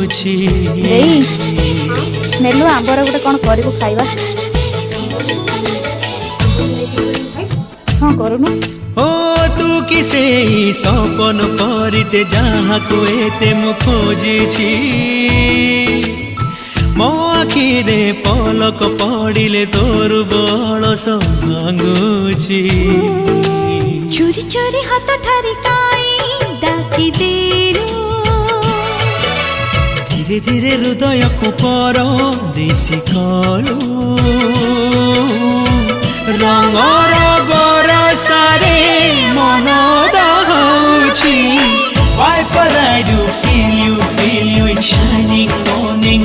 देई नेलु आंबर गोटे कौन करू खाइबा हाँ करूनु ओ तू किसे सपन परिते जहाँ को एते मु खोजी मो आखिरे पलक पड़िले तोर बड़स भांगुची चोरी चोरी हाथ ठारी काई डाकी देलु धीरे धीरे हृदय को पर देसी कलु रंगर बरसारे मन दहाउची Why but I do feel you it's shining morning